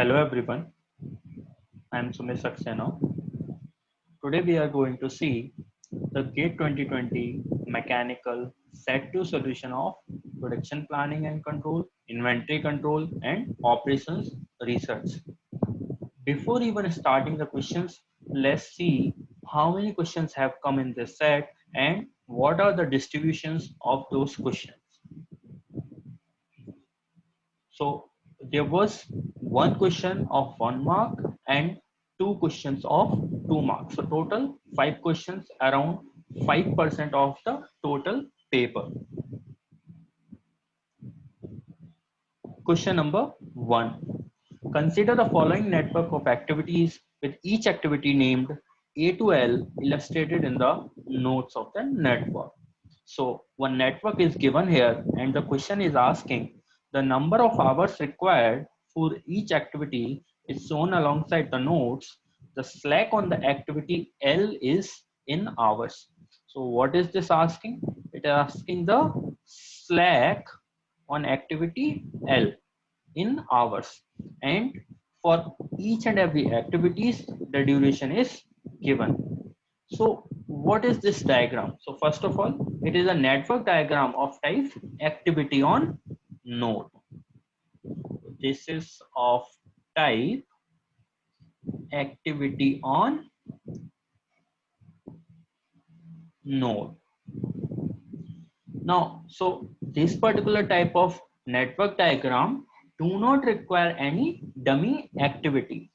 Hello everyone, I am Sumesh Saxena. Today we are going to see the GATE 2020 mechanical set 2 solution of production planning and control, inventory control and operations research. Before even starting the questions, let's see how many questions have come in this set and what are the distributions of those questions. So there was one question of 1 mark and two questions of 2 marks. So total 5 questions, around 5% of the total paper. Question number 1. Consider the following network of activities with each activity named A to L illustrated in the notes of the network. So one network is given here and the question is asking the number of hours required for each activity is shown alongside the notes. The slack on the activity L is in hours. So what is this asking? It is asking the slack on activity L in hours, and for each and every activities the duration is given. So what is this diagram? So first of all, it is a network diagram of type activity on node. This is of type activity on node. Now, so this particular type of network diagram do not require any dummy activity.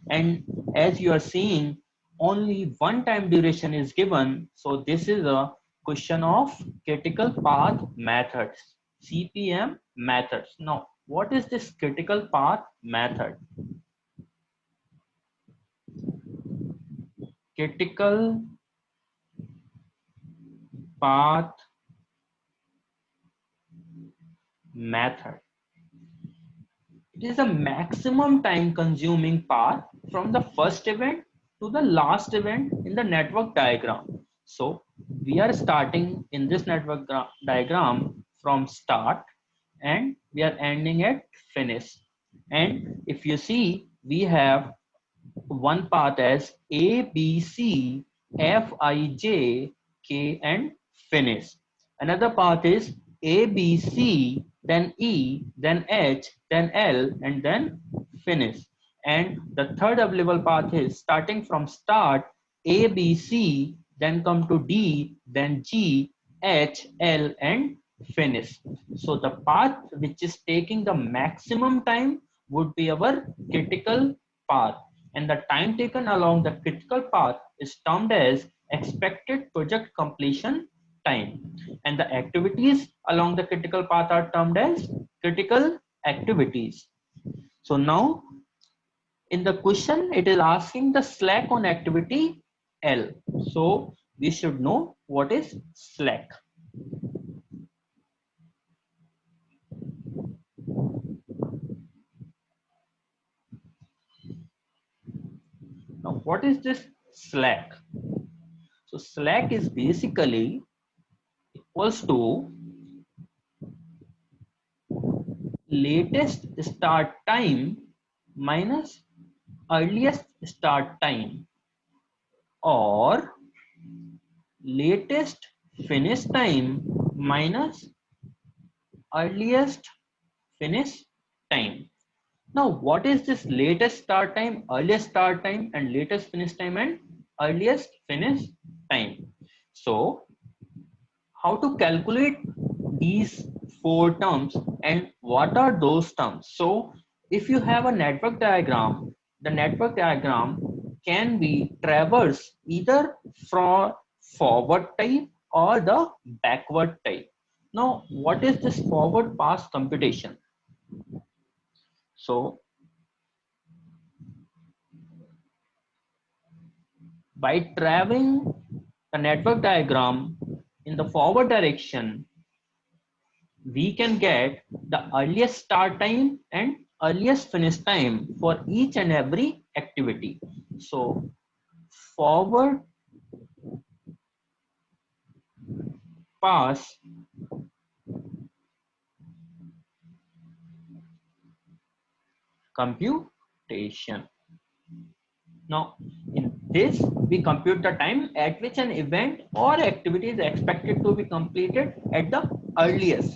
And as you are seeing, only one time duration is given. So this is a question of critical path methods, CPM methods. Now, what is this critical path method? Critical path method. It is a maximum time consuming path from the first event to the last event in the network diagram. So we are starting in this network diagram from start and we are ending at finish. And if you see, we have one path as A, B, C, F, I, J, K, and finish. Another path is A, B, C, then E, then H, then L, and then finish. And the third available path is starting from start A, B, C, then come to D, then G, H, L, and finish. So the path which is taking the maximum time would be our critical path, and the time taken along the critical path is termed as expected project completion time, and the activities along the critical path are termed as critical activities. So now in the question it is asking the slack on activity L. So we should know what is slack. Now what is this slack? So slack is basically equals to latest start time minus earliest start time, or latest finish time minus earliest finish time. Now what is this latest start time, earliest start time, and latest finish time and earliest finish time? So how to calculate these four terms and what are those terms? So if you have a network diagram, the network diagram can be traversed either from forward type or the backward type. Now what is this forward pass computation? So by traveling the network diagram in the forward direction, we can get the earliest start time and earliest finish time for each and every activity. So forward pass computation. computation. Now, in this, we compute the time at which an event or activity is expected to be completed at the earliest.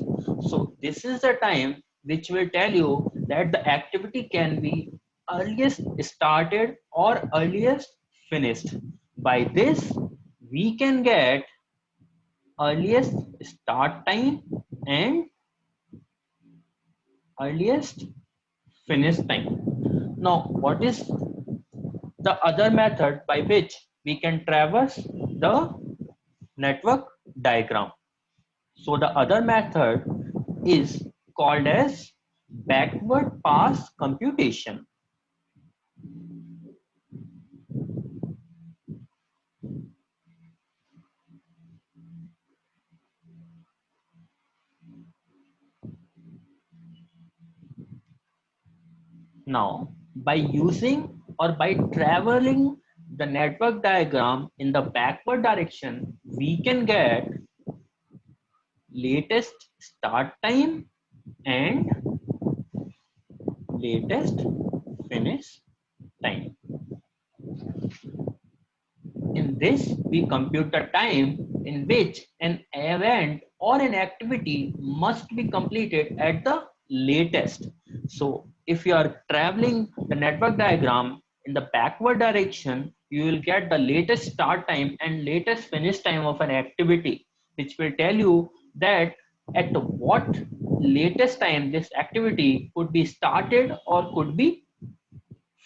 So this is the time which will tell you that the activity can be earliest started or earliest finished. By this, we can get earliest start time and earliest finish time. Now, what is the other method by which we can traverse the network diagram? So the other method is called as backward pass computation. Now, by using or by traveling the network diagram in the backward direction, we can get latest start time and latest finish time. In this, we compute the time in which an event or an activity must be completed at the latest. So if you are traveling the network diagram in the backward direction, you will get the latest start time and latest finish time of an activity, which will tell you that at what latest time this activity could be started or could be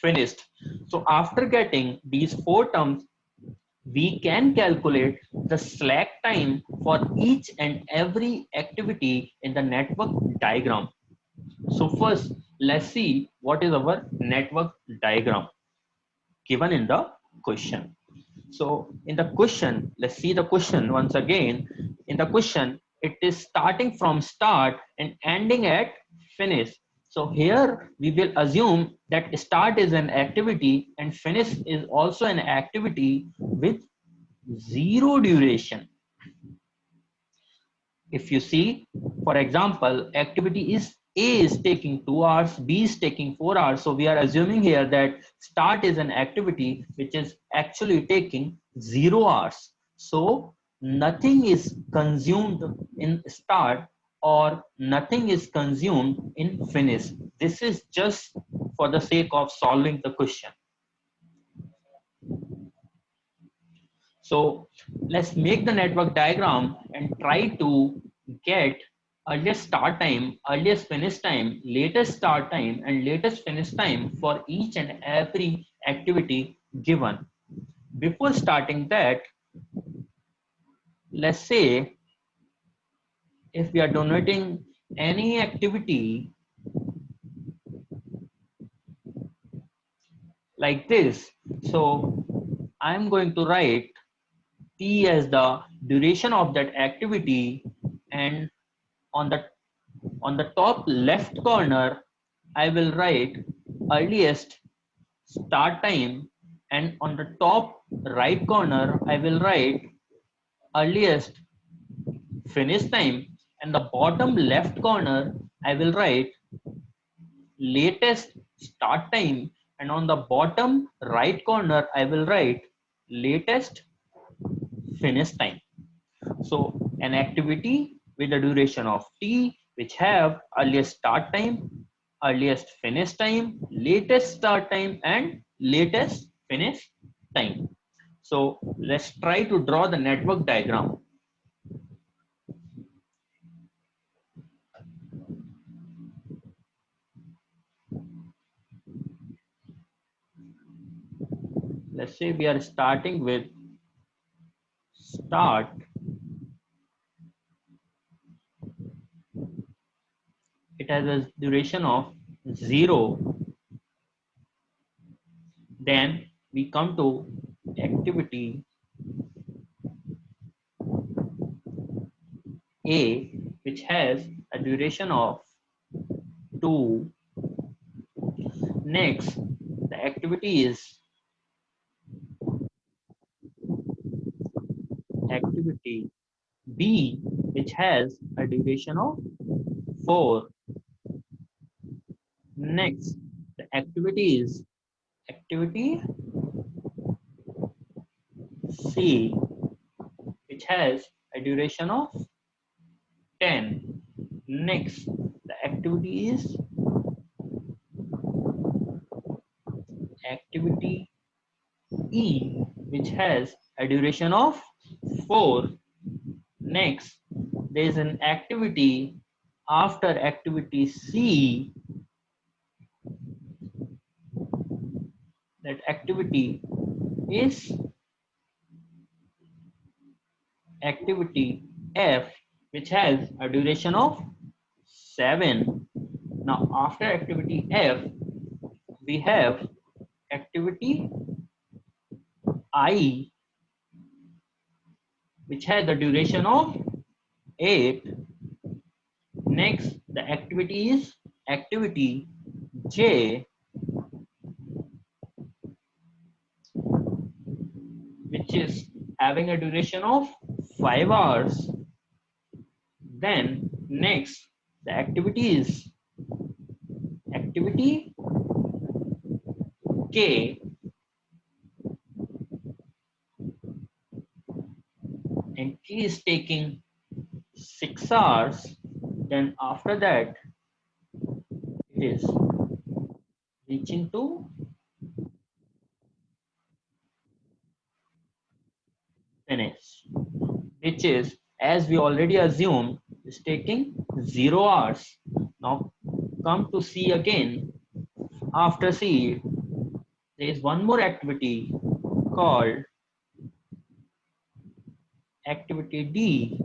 finished. So after getting these four terms, we can calculate the slack time for each and every activity in the network diagram. So first, let's see what is our network diagram given in the question. So in the question, let's see the question once again. In the question, it is starting from start and ending at finish. So here we will assume that start is an activity and finish is also an activity with zero duration. If you see, for example, activity is A is taking 2 hours, B is taking 4 hours. So we are assuming here that start is an activity which is actually taking 0 hours. So nothing is consumed in start or nothing is consumed in finish. This is just for the sake of solving the question. So let's make the network diagram and try to get earliest start time, earliest finish time, latest start time, and latest finish time for each and every activity given. Before starting that, let's say if we are denoting any activity like this, so I'm going to write T as the duration of that activity, and on the top left corner I will write earliest start time, and on the top right corner I will write earliest finish time, and the bottom left corner I will write latest start time, and on the bottom right corner I will write latest finish time. So an activity with a duration of T which have earliest start time, earliest finish time, latest start time, and latest finish time. So let's try to draw the network diagram. Let's say we are starting with start. It has a duration of 0. Then we come to activity A, which has a duration of 2. Next, the activity is activity B, which has a duration of 4. Next, the activity is activity C, which has a duration of 10. Next, the activity is activity E, which has a duration of 4. Next, there is an activity after activity C. That activity is activity F, which has a duration of 7. Now, after activity F, we have activity I, which has the duration of 8. Next, the activity is activity J, which is having a duration of 5 hours. Then, next, the activity is activity K, and K is taking 6 hours. Then, after that, it is reaching to finish, which is, as we already assumed, is taking 0 hours. Now come to C again. After C, there is one more activity called activity D,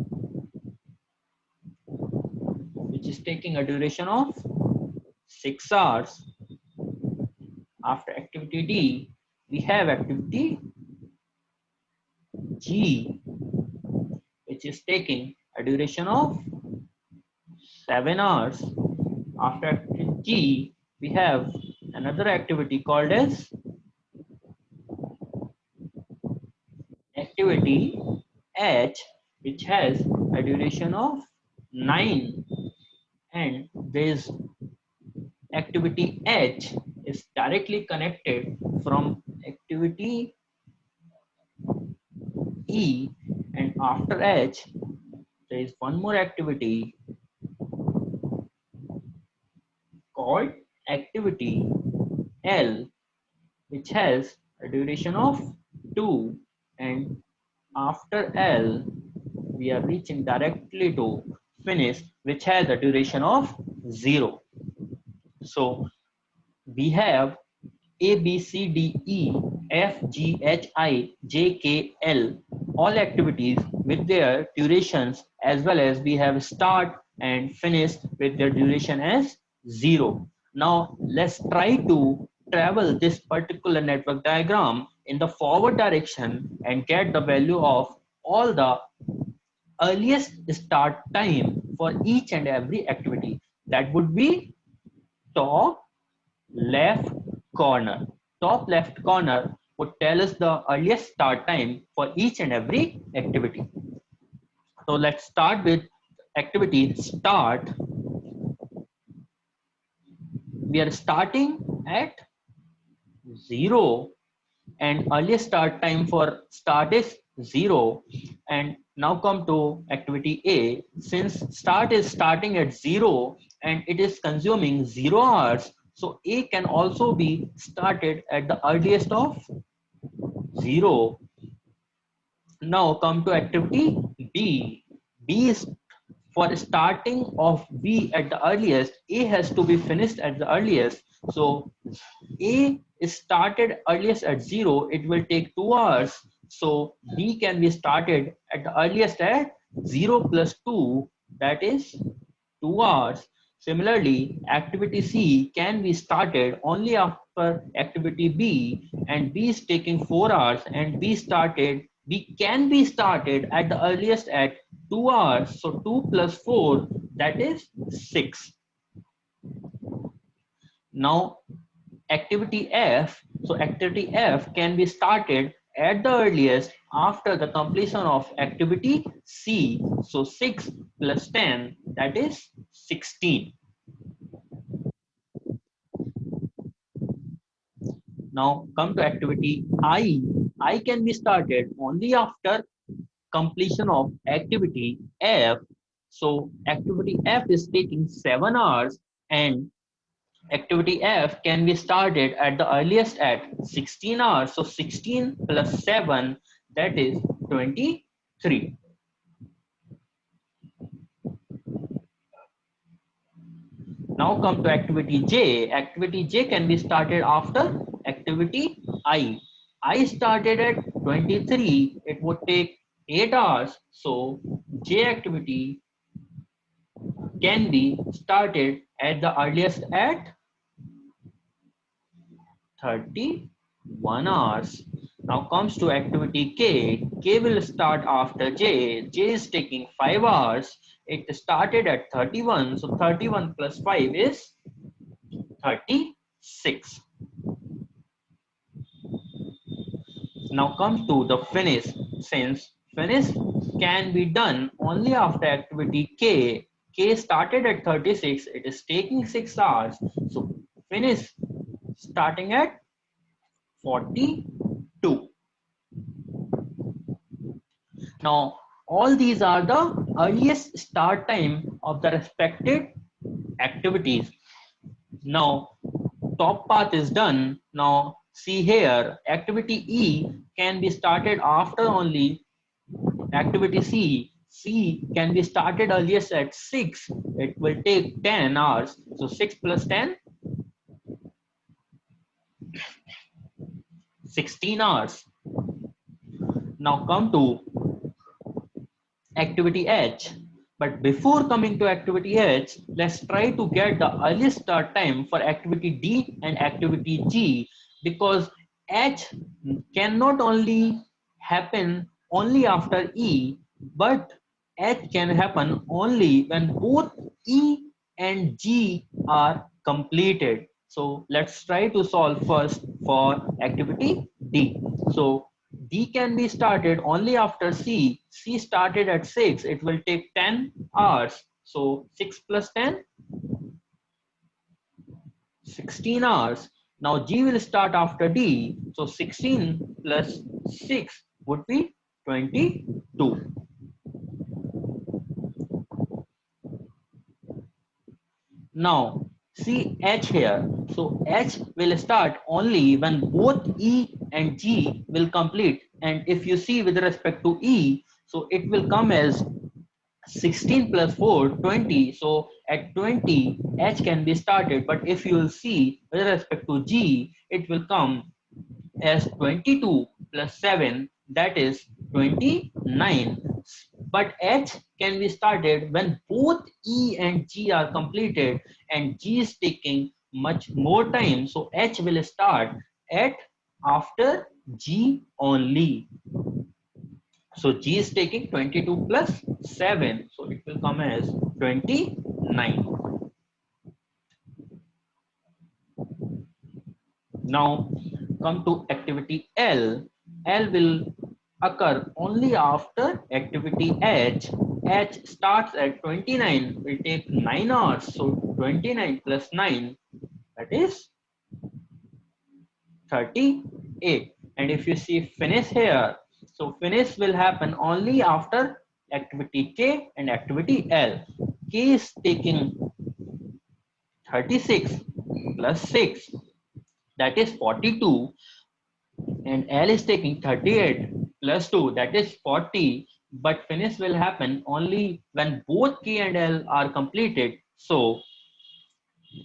which is taking a duration of 6 hours. After activity D, we have activity G, which is taking a duration of 7 hours. After activity G, we have another activity called as activity H, which has a duration of 9, and this activity H is directly connected from activity E, and after H there is one more activity called activity L, which has a duration of 2, and after L we are reaching directly to finish, which has a duration of 0. So we have A, B, C, D, E, F, G, H, I, J, K, L, all activities with their durations, as well as we have start and finish with their duration as 0. Now let's try to travel this particular network diagram in the forward direction and get the value of all the earliest start time for each and every activity. That would be top left corner. Top left corner would tell us the earliest start time for each and every activity. So let's start with activity start. We are starting at 0, and earliest start time for start is 0. And now come to activity A. Since start is starting at 0 and it is consuming 0 hours, so A can also be started at the earliest of 0. Now come to activity B. B is for starting of B at the earliest. A has to be finished at the earliest. So A is started earliest at 0. It will take 2 hours. So B can be started at the earliest at 0 plus 2, that is 2 hours. Similarly, activity C can be started only after activity B, and B is taking 4 hours, and B can be started at the earliest at 2 hours. So 2 plus 4, that is 6. Now activity F. So activity F can be started at the earliest after the completion of activity C. So 6 plus 10, that is 16. Now come to activity I. I can be started only after completion of activity F. So activity F is taking 7 hours and activity F can be started at the earliest at 16 hours. So 16 plus 7, that is 23. Now come to activity J. Activity J can be started after activity I. I started at 23. It would take 8 hours. So J activity can be started at the earliest at 31 hours. Now comes to activity K. K will start after J. J is taking 5 hours. It started at 31. So 31 plus 5 is 36. Now come to the finish. Since finish can be done only after activity K. K started at 36. It is taking 6 hours. So finish starting at 42. Now all these are the earliest start time of the respected activities. Now top path is done. Now see here, activity E can be started after only activity C. C can be started earliest at 6. It will take 10 hours. So 6 plus 10, 16 hours. Now come to activity H. But before coming to activity H, let's try to get the earliest start time for activity D and activity G, because H cannot only happen only after E, but H can happen only when both E and G are completed. So let's try to solve first for activity D. So D can be started only after C. C started at 6. It will take 10 hours. So 6 plus 10, 16 hours. Now G will start after D. So 16 plus 6 would be 22. Now see H here. So H will start only when both E and G will complete. And if you see with respect to E, so it will come as 16 plus 4, 20. So at 20, H can be started. But if you will see with respect to G, it will come as 22 plus 7, that is 29. But H can be started when both E and G are completed and G is taking much more time. So H will start at after G only. So G is taking 22 plus 7. So it will come as 29. Now come to activity L. L will occur only after activity H. H starts at 29, will take 9 hours. So 29 plus 9, that is 38. And if you see finish here, so finish will happen only after activity K and activity L. K is taking 36 plus 6, that is 42, and L is taking 38 plus 2, that is 40. But finish will happen only when both K and L are completed. So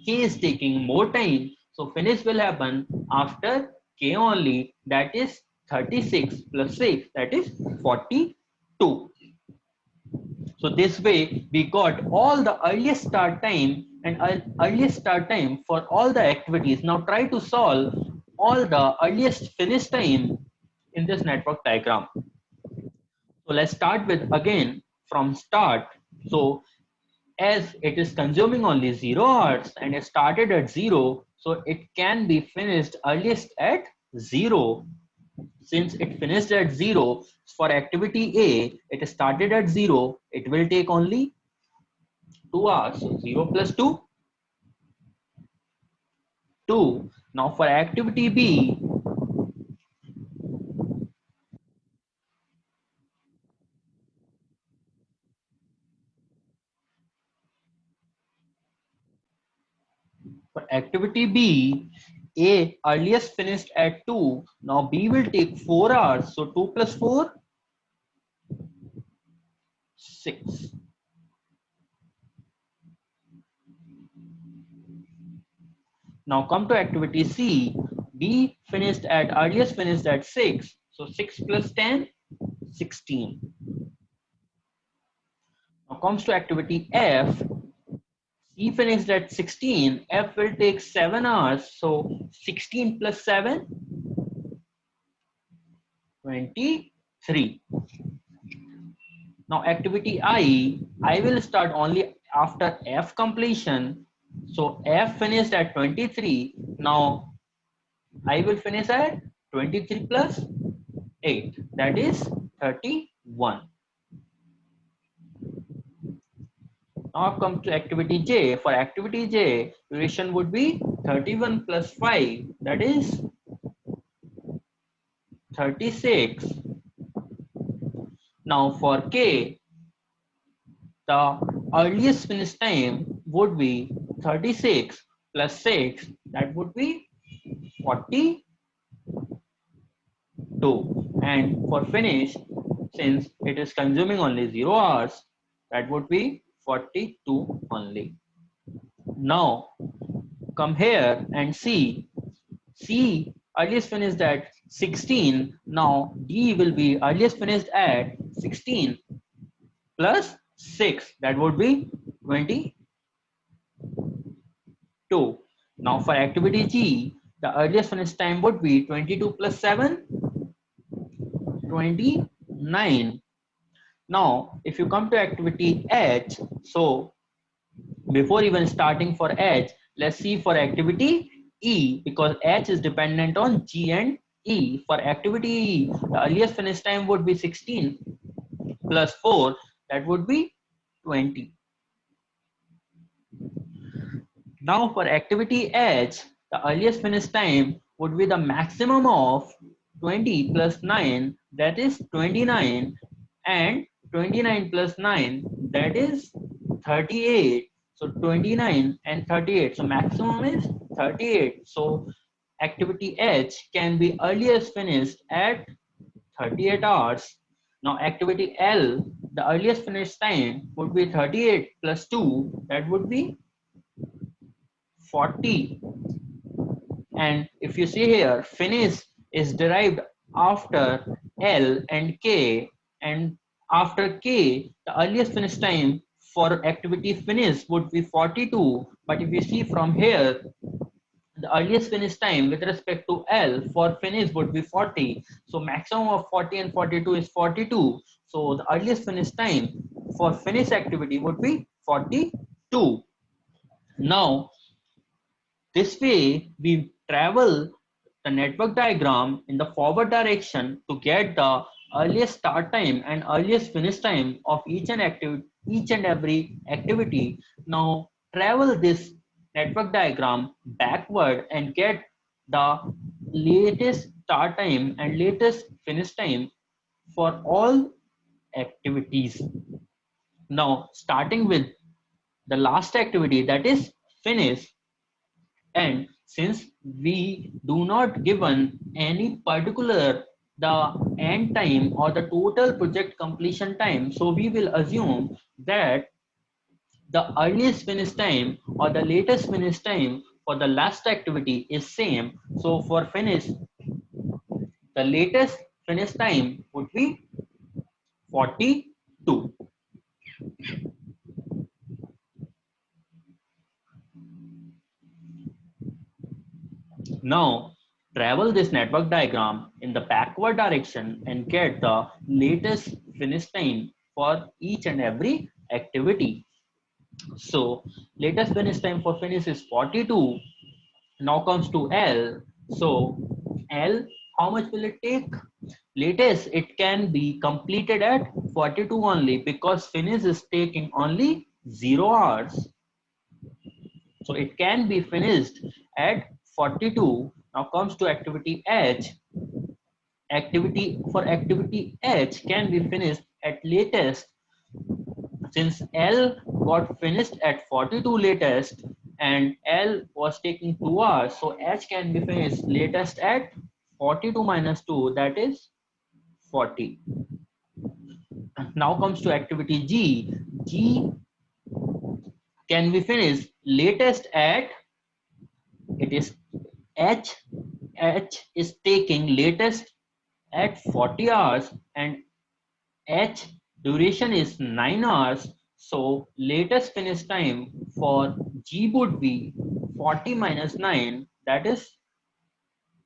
K is taking more time. So finish will happen after K only, that is 36 plus 6, that is 42. So this way we got all the earliest start time and earliest start time for all the activities. Now try to solve all the earliest finish time in this network diagram. So let's start with again from start. So as it is consuming only 0 hours and it started at 0, so it can be finished earliest at 0. Since it finished at 0, for activity A, it started at 0, it will take only 2 hours. So 0 plus 2, 2. Now for activity B, For activity B, A earliest finished at 2. Now B will take 4 hours. So 2 plus 4, 6. Now come to activity C. B finished at earliest finished at 6. So 6 plus 10, 16. Now comes to activity F. C finished at 16. F will take 7 hours. So 16 plus 7, 23. Now activity I will start only after F completion. So F finished at 23. Now I will finish at 23 plus 8. That is 31. Now come to activity J. For activity J, duration would be 31 plus 5. That is 36. Now for K, the earliest finish time would be 36 plus 6. That would be 42. And for finish, since it is consuming only 0 hours, that would be 42 only. Now come here and see. C earliest finished at 16. Now D will be earliest finished at 16 plus 6. That would be 22. Now for activity G, the earliest finish time would be 22 plus 7, 29. Now if you come to activity H, so before even starting for H, let's see for activity E, because H is dependent on G and E. For activity E, the earliest finish time would be 16 plus 4, that would be 20. Now for activity H, the earliest finish time would be the maximum of 20 plus 9, that is 29, and 29 plus 9, that is 38. So 29 and 38. So maximum is 38. So activity H can be earliest finished at 38 hours. Now activity L, the earliest finish time would be 38 plus 2, that would be 40. And if you see here, finish is derived after L and K, and after K, the earliest finish time for activity finish would be 42. But if you see from here, the earliest finish time with respect to L for finish would be 40. So maximum of 40 and 42 is 42. So the earliest finish time for finish activity would be 42. Now, this way, we travel the network diagram in the forward direction to get the earliest start time and earliest finish time of each and every activity. Now, travel this network diagram backward and get the latest start time and latest finish time for all activities. Now, starting with the last activity, that is finish. And since we do not given any particular the end time or the total project completion time, so we will assume that the earliest finish time or the latest finish time for the last activity is same. So for finish, the latest finish time would be 42. Now, travel this network diagram in the backward direction and get the latest finish time for each and every activity. So, latest finish time for finish is 42. Now comes to L. So, L, how much will it take? Latest, it can be completed at 42 only because finish is taking only 0 hours. So it can be finished at 42. Now comes to activity H. Activity H can be finished at latest. Since L got finished at 42 latest and L was taking 2 hours. So H can be finished latest at 42 minus 2, that is 40. Now comes to activity G. G can be finished latest at, it is H. H is taking latest at 40 hours and H duration is 9 hours. So latest finish time for G would be 40 minus 9, that is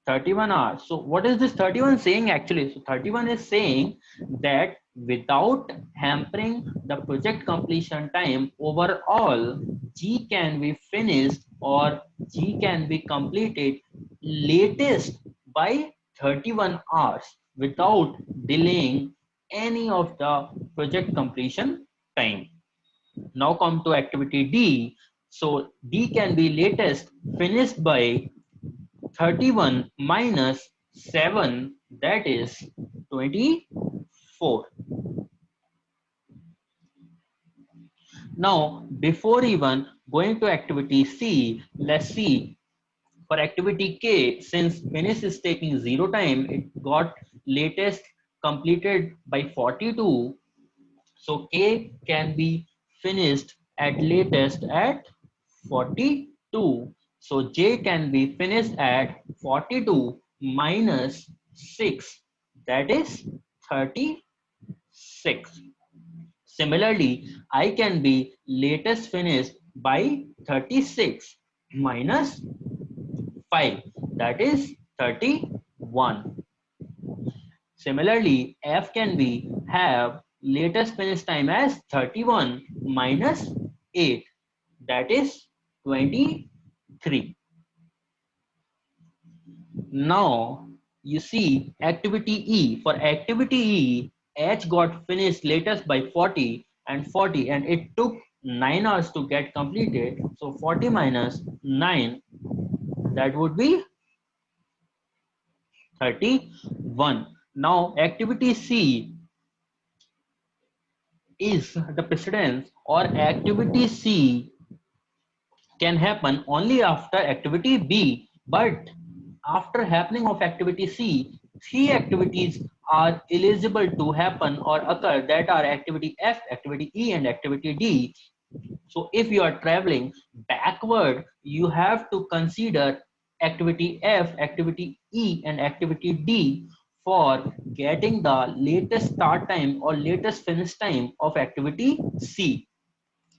31 hours. So what is this 31 saying actually? So 31 is saying that without hampering the project completion time overall, G can be finished or G can be completed latest by 31 hours without delaying any of the project completion time. Now come to activity D. So D can be latest finished by 31 minus 7, that is 24. Now before even going to activity C, let's see for activity K, since finish is taking 0 time, it got latest completed by 42. So K can be finished at latest at 42. So J can be finished at 42 minus 6, that is 36. Similarly, I can be latest finished by 36 minus 5, that is 31. Similarly, F can be have latest finish time as 31 minus 8, that is 23. Now you see activity E. For activity E, H got finished latest by 40 and 40 and it took 9 hours to get completed. So 40 minus 9, that would be 31. Now activity C is the precedence, or activity C can happen only after activity B, but after happening of activity C, three activities are eligible to happen or occur, that are activity F, activity E and activity D. So if you are traveling backward, you have to consider activity F, activity E and activity D for getting the latest start time or latest finish time of activity C.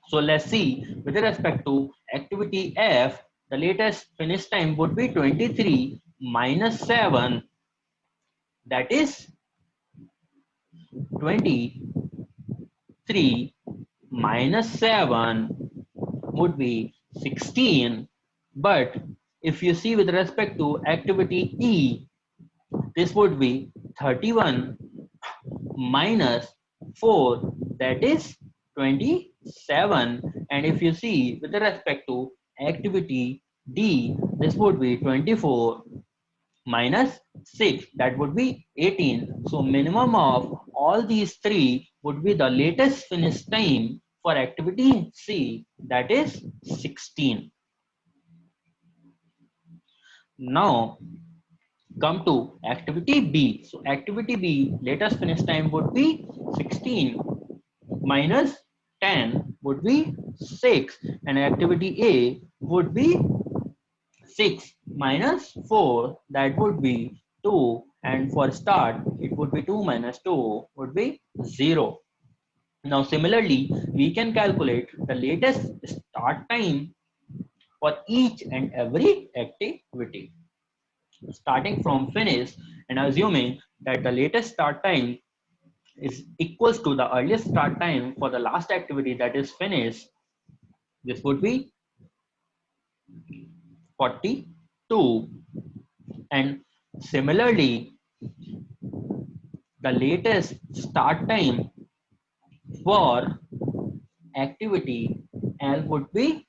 So let's see, with respect to activity F, the latest finish time would be 23 minus 7, that is 23 minus 7 would be 16. But if you see with respect to activity E, this would be 31 minus 4, that is 27. And if you see with respect to activity D, this would be 24 minus 6, that would be 18. So minimum of all these three would be the latest finish time for activity C, that is 16. Now come to activity B. So activity B, latest finish time would be 16 minus 10 would be 6, and activity A would be 6 minus 4, that would be 2, and for start it would be 2 minus 2 would be 0. Now similarly, we can calculate the latest start time for each and every activity, starting from finish and assuming that the latest start time is equals to the earliest start time for the last activity, that is finish. This would be 42. And similarly, the latest start time for activity L would be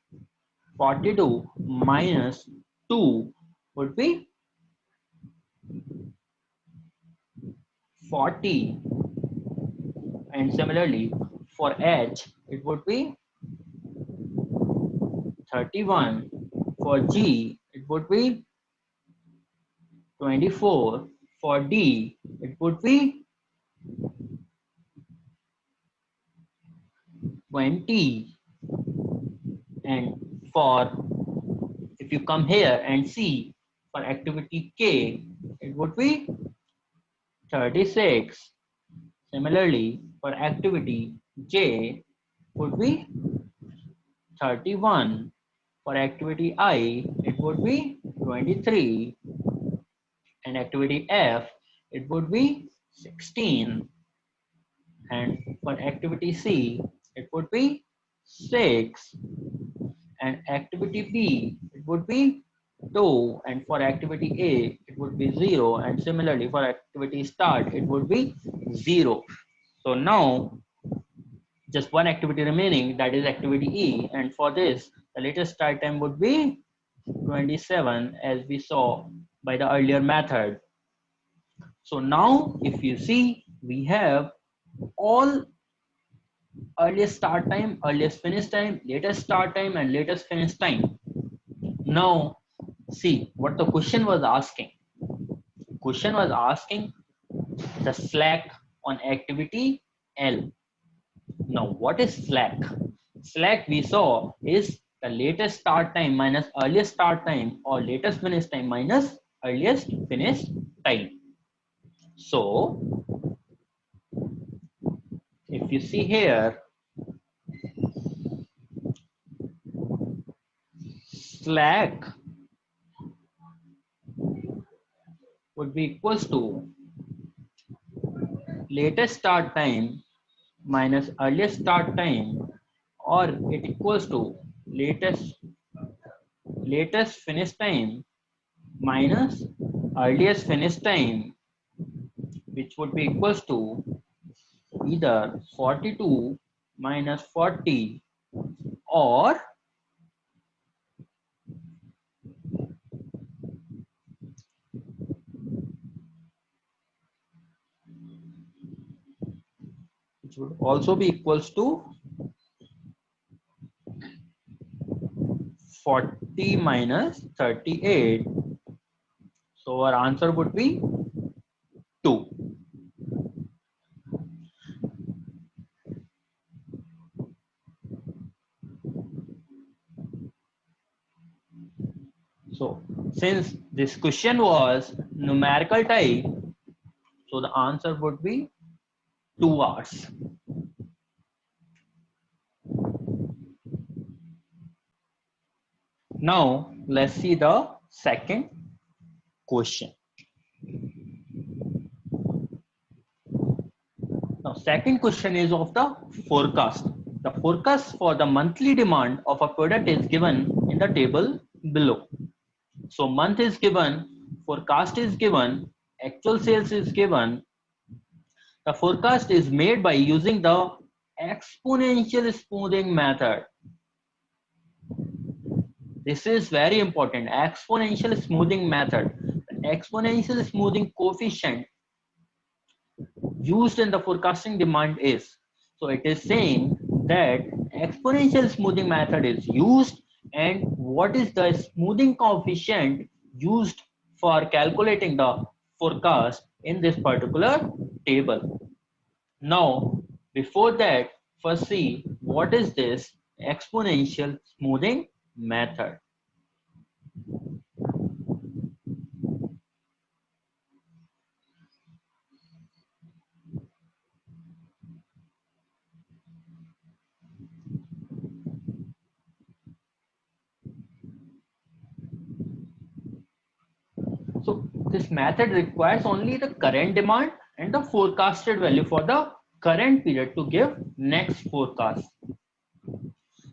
42 minus 2 would be 40. And similarly, for H, it would be 31. For G, it would be 24. For D, it would be 20. And for, if you come here and see, for activity K, it would be 36. Similarly, for activity J, would be 31. For activity I, it would be 23. And activity F, it would be 16. And for activity C, it would be 6. And activity B, it would be 2. And for activity A, it would be 0. And similarly, for activity start, it would be 0. So now, just one activity remaining, that is activity E. And for this, the latest start time would be 27, as we saw by the earlier method. So now, if you see, we have all earliest start time, earliest finish time, latest start time, and latest finish time. Now, see what the question was asking. Question was asking the slack on activity L. Now, what is slack? Slack we saw is the latest start time minus earliest start time, or latest finish time minus earliest finish time. So, if you see here, slack would be equals to latest start time minus earliest start time, or it equals to latest finish time minus earliest finish time, which would be equals to either 42 minus 40, or which would also be equals to 40 minus 38. So our answer would be 2. So since this question was numerical type, so the answer would be 2 hours. Now let's see the second question. Now second question is of the forecast. The forecast for the monthly demand of a product is given in the table below. So month is given, forecast is given, actual sales is given. The forecast is made by using the exponential smoothing method. This is very important, exponential smoothing method. The exponential smoothing coefficient used in the forecasting demand is, so it is saying that exponential smoothing method is used, and what is the smoothing coefficient used for calculating the forecast in this particular table. Now, before that, first see what is this exponential smoothing method. So this method requires only the current demand and the forecasted value for the current period to give next forecast.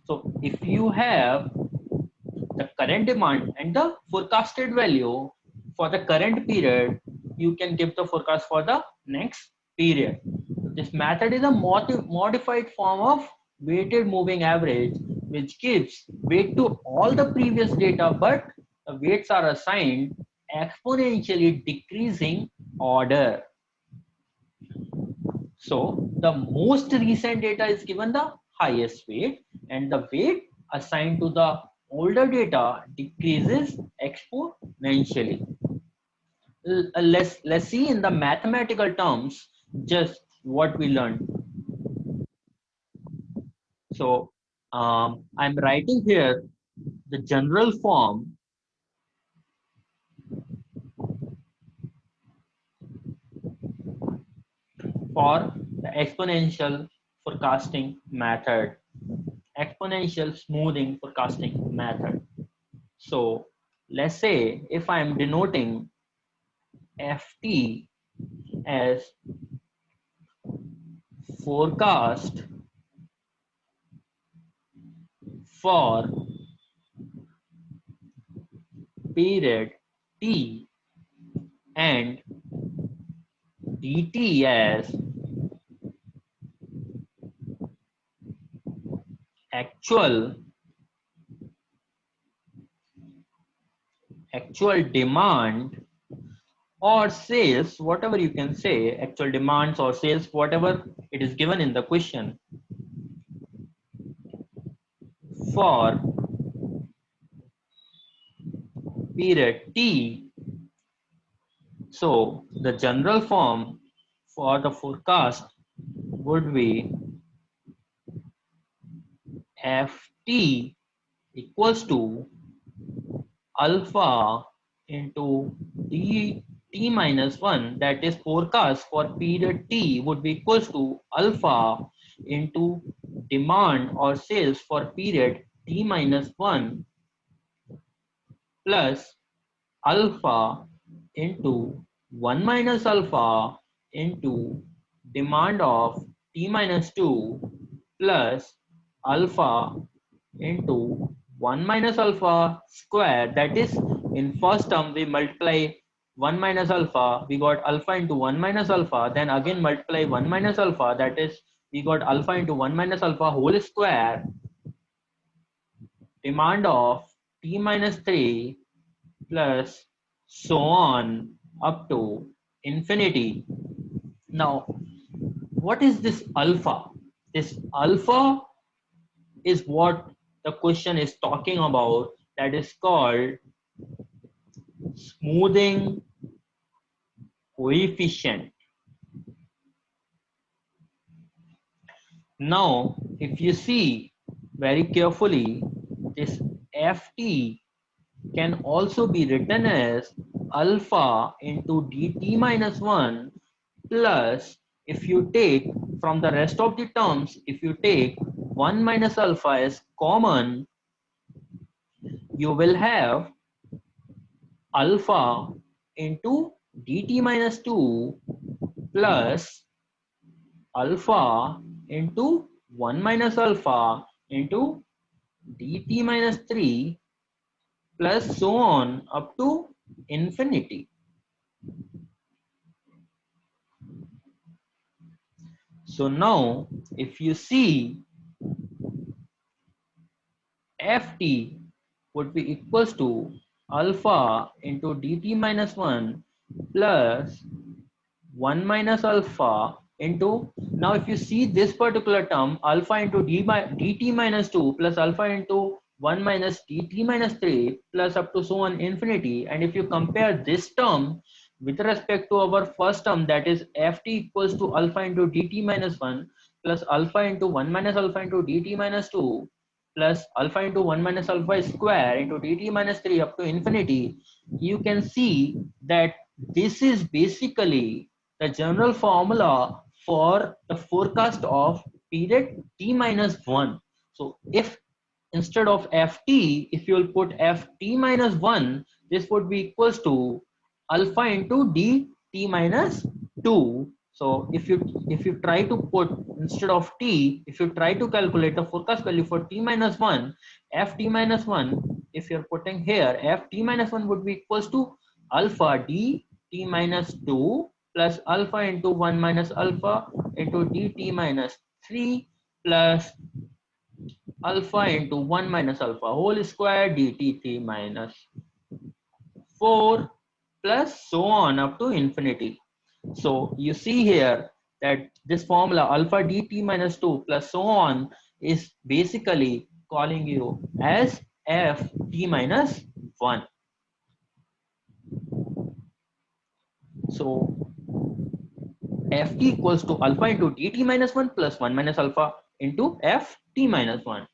So if you have the current demand and the forecasted value for the current period, you can give the forecast for the next period. This method is a modified form of weighted moving average, which gives weight to all the previous data, but the weights are assigned exponentially decreasing order. So the most recent data is given the highest weight, and the weight assigned to the older data decreases exponentially. Let's see in the mathematical terms just what we learned. So I'm writing here the general form for the exponential forecasting method, exponential smoothing forecasting method. So let's say if I'm denoting FT as forecast for period T and dt as actual demand or sales, whatever you can say, actual demands or sales, whatever it is given in the question, for period T. So the general form for the forecast would be Ft equals to alpha into t minus 1, that is forecast for period T would be equals to alpha into demand or sales for period T minus 1 plus alpha into 1 minus alpha into demand of T minus 2 plus alpha into 1 minus alpha square, that is in first term we multiply 1 minus alpha, we got alpha into 1 minus alpha, then again multiply 1 minus alpha, that is we got alpha into 1 minus alpha whole square, demand of T minus 3 plus so on up to infinity. Now what is this alpha? This alpha is what the question is talking about, that is called smoothing coefficient. Now if you see very carefully, this Ft can also be written as alpha into dt minus 1 plus, if you take from the rest of the terms, if you take 1 minus alpha as common, you will have alpha into dt minus 2 plus alpha into 1 minus alpha into dt minus 3 plus so on up to infinity. So now if you see, Ft would be equals to alpha into dt minus 1 plus 1 minus alpha into, now if you see this particular term, alpha into dt minus 2 plus alpha into 1 minus dt minus 3 plus up to so on infinity, and if you compare this term with respect to our first term, that is Ft equals to alpha into dt minus 1 plus alpha into 1 minus alpha into dt minus 2 plus alpha into 1 minus alpha square into dt minus 3 up to infinity, you can see that this is basically the general formula for the forecast of period T minus 1. So if instead of Ft, if you will put Ft minus 1, this would be equals to alpha into dt minus 2. So if you try to put instead of t, if you try to calculate the forecast value for t minus 1, Ft minus 1, if you're putting here, Ft minus 1 would be equals to alpha dt minus 2 plus alpha into 1 minus alpha into dt minus 3 plus alpha into 1 minus alpha whole square dt minus 4 plus so on up to infinity. So you see here that this formula alpha dt minus 2 plus so on is basically calling you as ft minus 1. So ft equals to alpha into dt minus 1 plus 1 minus alpha into ft minus 1.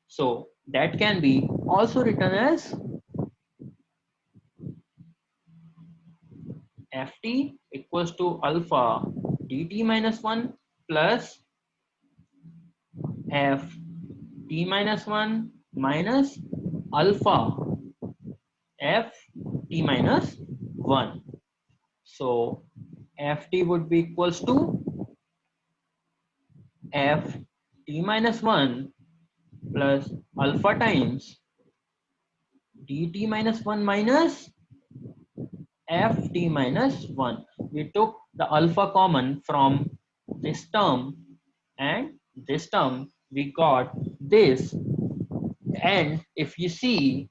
So that can be also written as ft equals to alpha dt minus 1 plus ft minus 1 minus alpha ft minus 1. So ft would be equals to ft minus 1 plus alpha times dt minus 1 minus ft minus 1. We took the alpha common from this term and this term. We got this. And if you see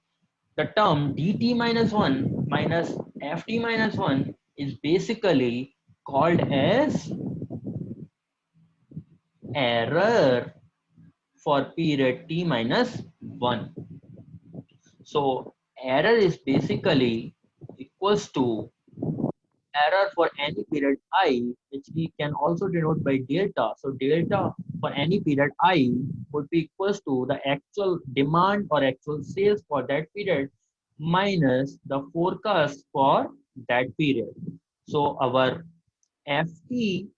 the term dt minus 1 minus ft minus 1 is basically called as error for period t minus 1. So error is basically equals to error for any period I, which we can also denote by delta. So delta for any period I would be equals to the actual demand or actual sales for that period minus the forecast for that period. So our ft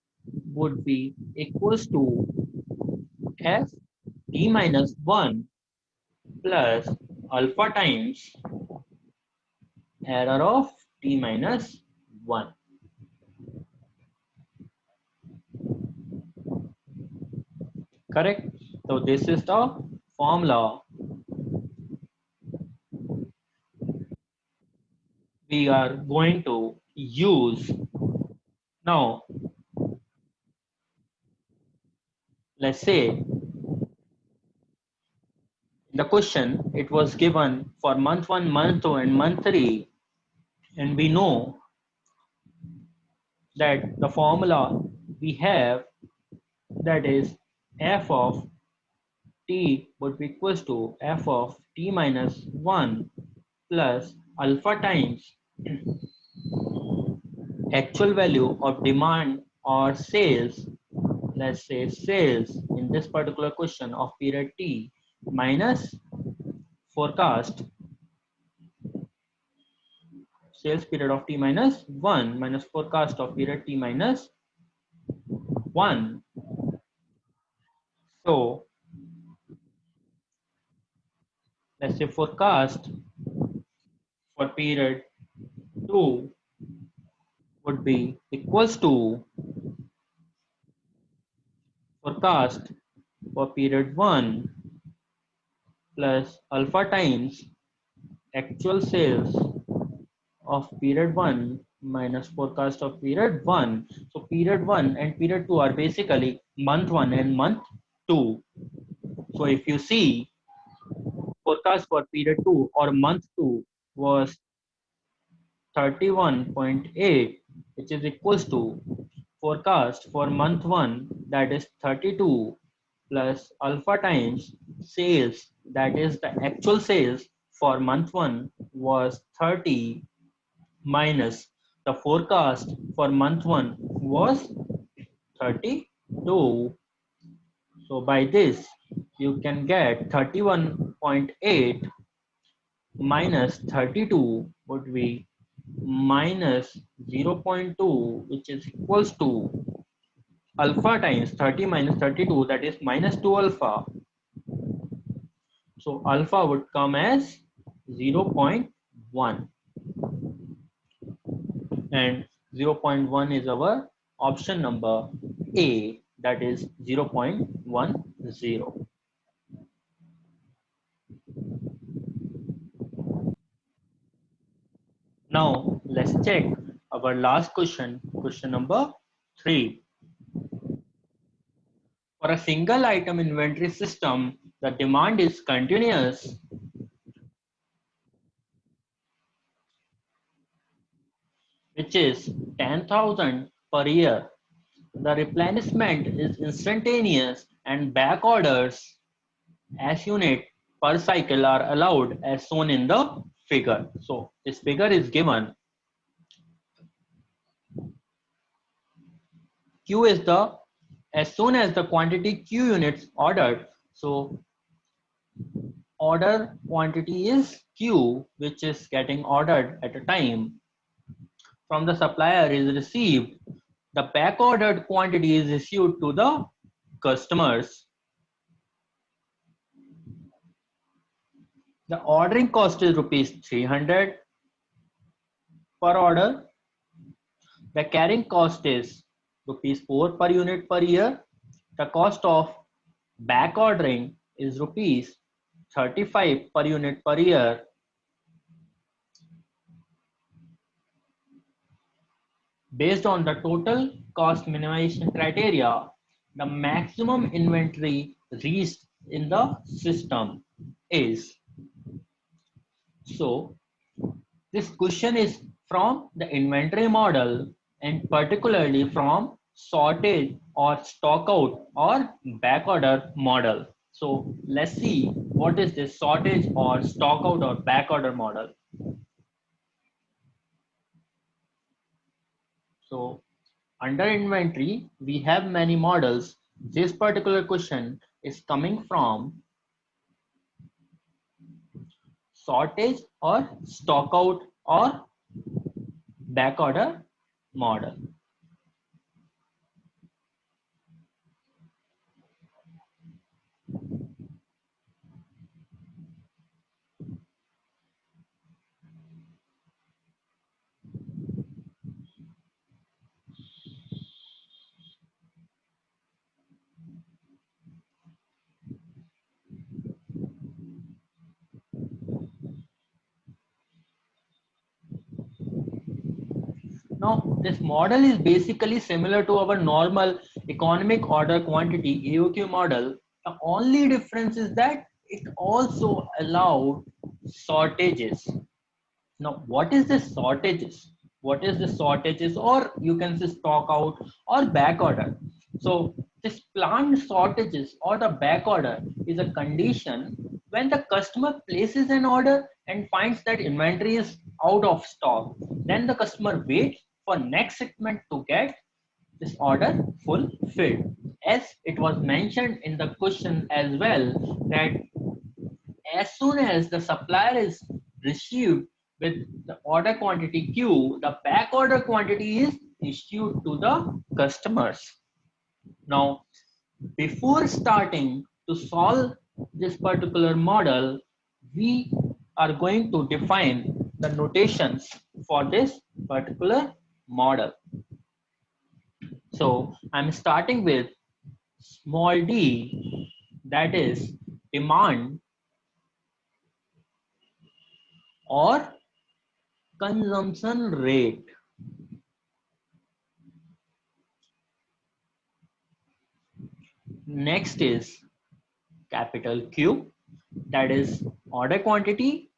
would be equals to f t minus 1 plus alpha times error of t minus 1. Correct? So this is the formula we are going to use. Now, let's say the question, it was given for month 1, month 2 and month 3, and we know that the formula we have, that is f of t would be equals to f of t minus 1 plus alpha times actual value of demand or sales, let's say sales in this particular question of period t minus forecast sales period of t minus 1 minus forecast of period t minus 1. So let's say forecast for period 2 would be equals to forecast for period 1 plus alpha times actual sales of period 1 minus forecast of period 1. So period 1 and period 2 are basically month 1 and month 2. So if you see forecast for period 2 or month 2 was 31.8, which is equals to forecast for month 1, that is 32 plus alpha times sales, that is the actual sales for month 1 was 30 minus the forecast for month 1 was 32. So by this you can get 31.8 minus 32 would be minus 0.2, which is equals to alpha times 30 minus 32, that is minus 2 alpha. So alpha would come as 0.1 and 0.1 is our option number A, that is 0.10. Now let's check our last question, question number 3. For a single item inventory system, the demand is continuous, which is 10,000 per year. The replenishment is instantaneous and back orders as unit per cycle are allowed as shown in the figure. So this figure is given. Q is the, as soon as the quantity Q units ordered, so order quantity is Q, which is getting ordered at a time from the supplier is received. The back ordered quantity is issued to the customers. The ordering cost is rupees 300 per order. The carrying cost is rupees 4 per unit per year. The cost of back ordering is rupees 35 per unit per year. Based on the total cost minimization criteria, the maximum inventory reached in the system is. So this question is from the inventory model and particularly from shortage or stock out or back order model. So let's see what is this shortage or stock out or back order model. So under inventory, we have many models. This particular question is coming from shortage or stock out or back order model. Now, this model is basically similar to our normal economic order quantity EOQ model. The only difference is that it also allowed shortages. Now, what is the shortages? What is the shortages, or you can say stock out or back order? So this planned shortages or the back order is a condition when the customer places an order and finds that inventory is out of stock. Then the customer waits for next shipment to get this order fulfilled. As it was mentioned in the question as well, that as soon as the supplier is received with the order quantity Q, the back order quantity is issued to the customers. Now, before starting to solve this particular model, we are going to define the notations for this particular model. So I'm starting with small d, that is demand or consumption rate. Next is capital Q, that is order quantity.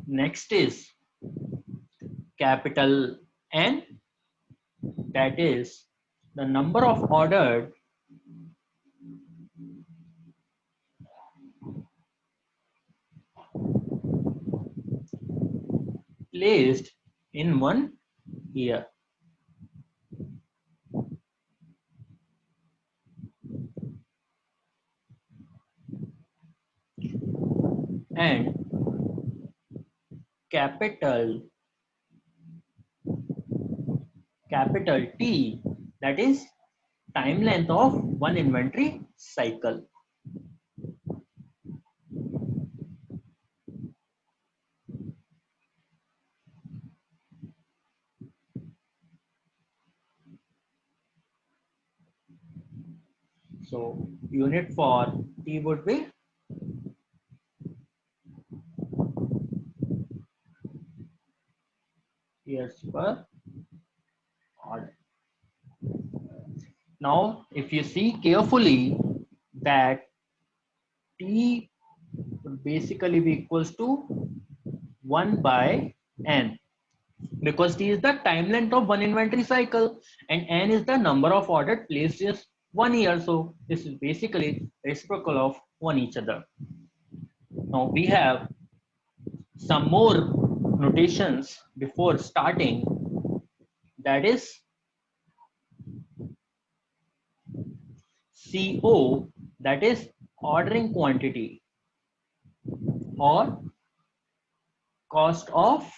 Next is capital N, that is the number of ordered placed in 1 year. And capital T, that is time length of one inventory cycle. So unit for T would be years per order. Now, if you see carefully that T would basically be equals to 1 by N. because T is the time length of one inventory cycle and N is the number of orders placed just 1 year. So this is basically reciprocal of one each other. Now we have some more notations before starting, that is CO, that is ordering quantity or cost of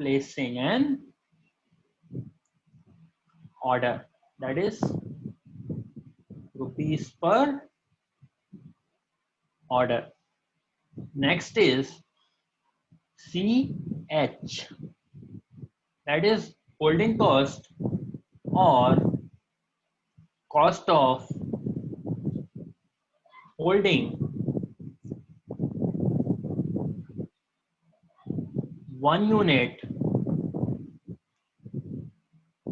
placing an order, that is rupees per order. Next is CH, that is holding cost or cost of holding one unit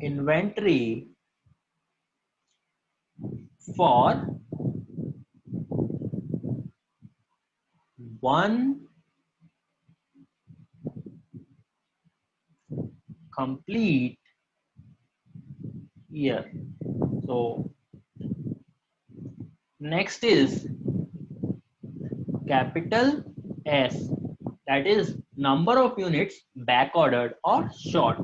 inventory for one complete year. So next is capital S, that is number of units back ordered or short.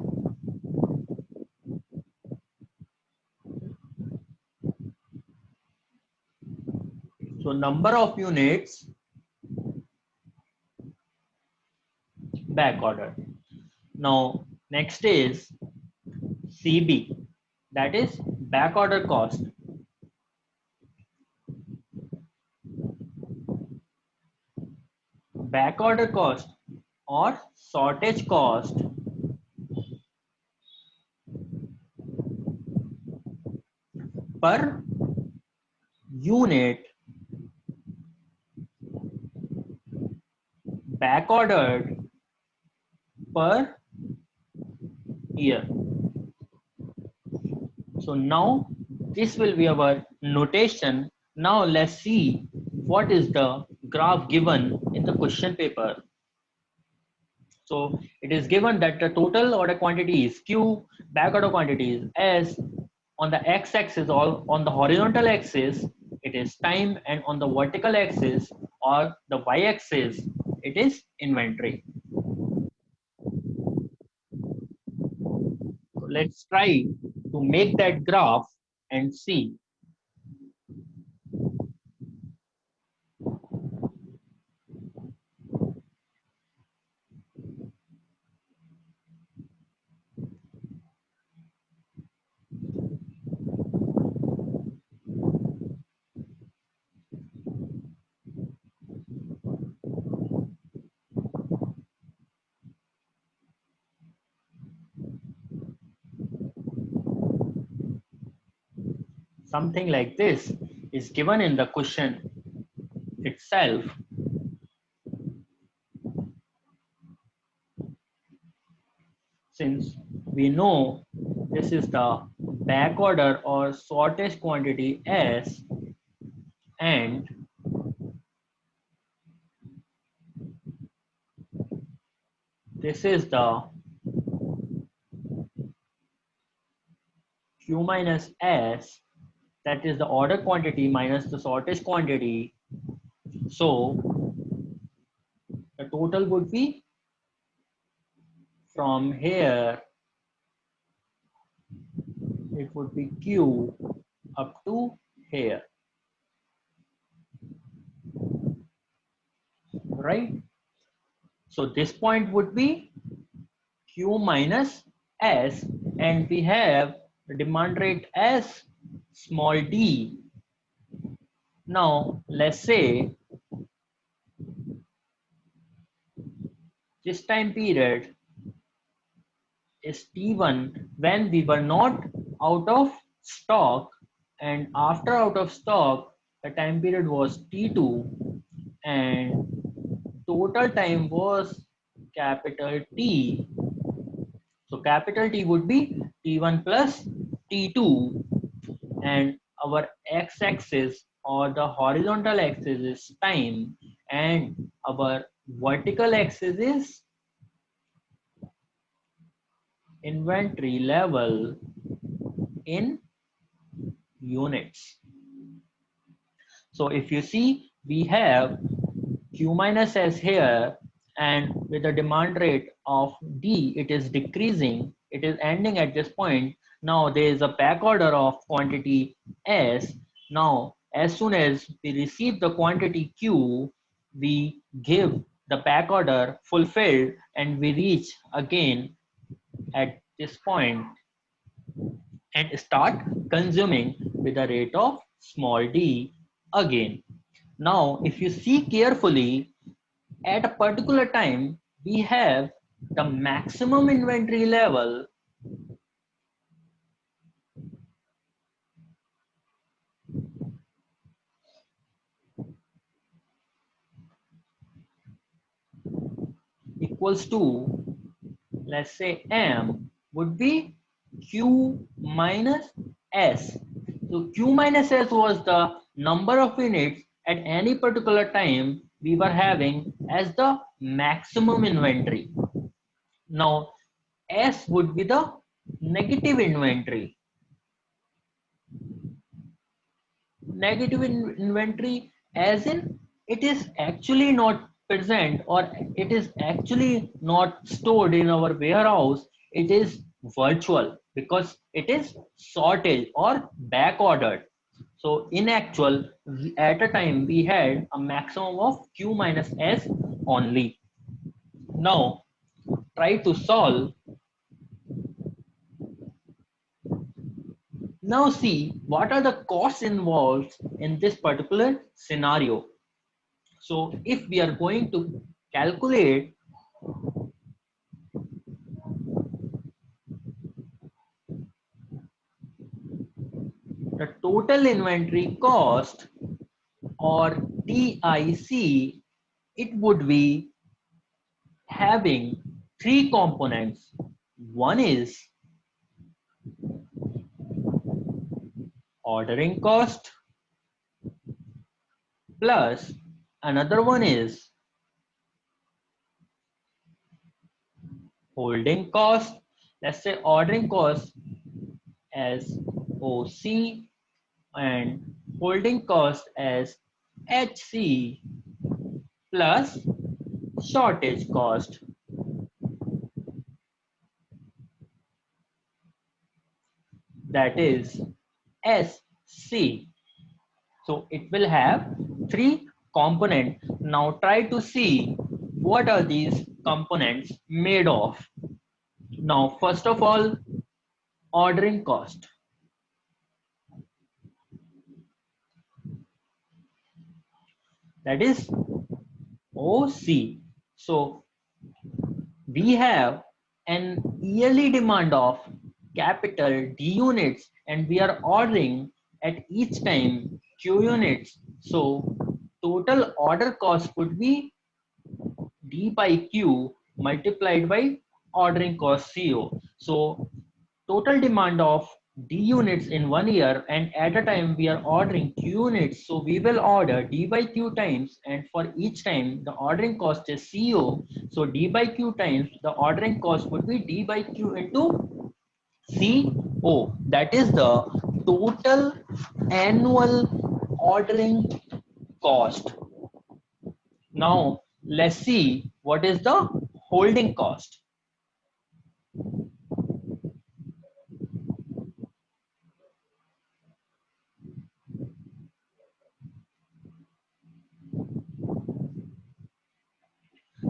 So number of units back ordered. Now next is CB, that is back order cost. Back order cost or shortage cost per unit back ordered per year. So now this will be our notation. Now let's see what is the graph given in the question paper. So it is given that the total order quantity is Q, back order quantity is S. On the x-axis or on the horizontal axis, it is time, and on the vertical axis or the y-axis, it is inventory. So let's try to make that graph and see. Something like this is given in the question itself. Since we know this is the back order or shortest quantity S, and this is the Q minus S, that is the order quantity minus the shortest quantity. So the total would be from here, it would be Q up to here, right? So this point would be Q minus S, and we have the demand rate as small d. Now let's say this time period is T1 when we were not out of stock, and after out of stock the time period was T2, and total time was capital T. So capital T would be T1 plus T2, and our x-axis or the horizontal axis is time, and our vertical axis is inventory level in units. So if you see, we have Q minus S here, and with the demand rate of D, it is decreasing. It is ending at this point. Now there is a back order of quantity S. Now, as soon as we receive the quantity Q, we give the back order fulfilled, and we reach again at this point and start consuming with a rate of small d again. Now, if you see carefully, at a particular time, we have the maximum inventory level equals to, let's say M would be Q minus S. So Q minus S was the number of units at any particular time we were having as the maximum inventory. Now S would be the negative inventory. Negative inventory as in it is actually not present, or it is actually not stored in our warehouse. It is virtual because it is sorted or back ordered. So in actual, at a time we had a maximum of Q minus S only. Now try to solve. Now see what are the costs involved in this particular scenario. So if we are going to calculate the total inventory cost, or TIC, it would be having three components. One is ordering cost, plus another one is holding cost. Let's say ordering cost as OC and holding cost as HC, plus shortage cost, that is SC. So it will have three components. Now try to see what are these components made of. Now first of all, ordering cost. That is OC. So we have an yearly demand of capital D units, and we are ordering at each time Q units. So total order cost would be D by Q multiplied by ordering cost CO. So total demand of D units in 1 year, and at a time we are ordering Q units. So we will order D by Q times, and for each time the ordering cost is CO. So D by Q times the ordering cost would be D by Q into CO. That is the total annual ordering cost. Now let's see what is the holding cost.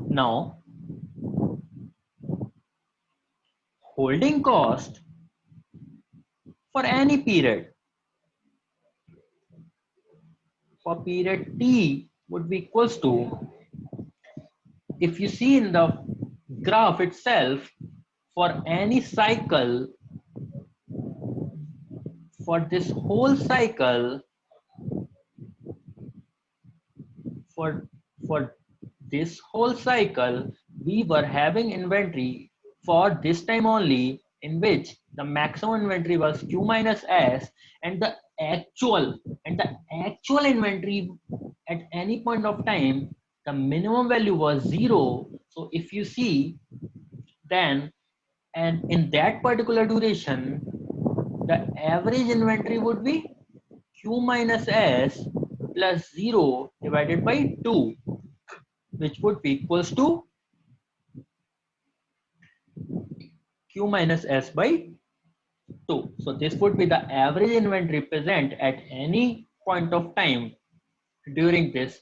Now holding cost for any period, for period T, would be equals to, if you see in the graph itself, for any cycle, for this whole cycle, for for this whole cycle, we were having inventory for this time only, in which the maximum inventory was Q minus S, and the actual inventory at any point of time the minimum value was 0. So if you see, then and in that particular duration, the average inventory would be Q minus S plus 0 divided by 2, which would be equals to Q minus S by 2. So this would be the average inventory present at any point of time during this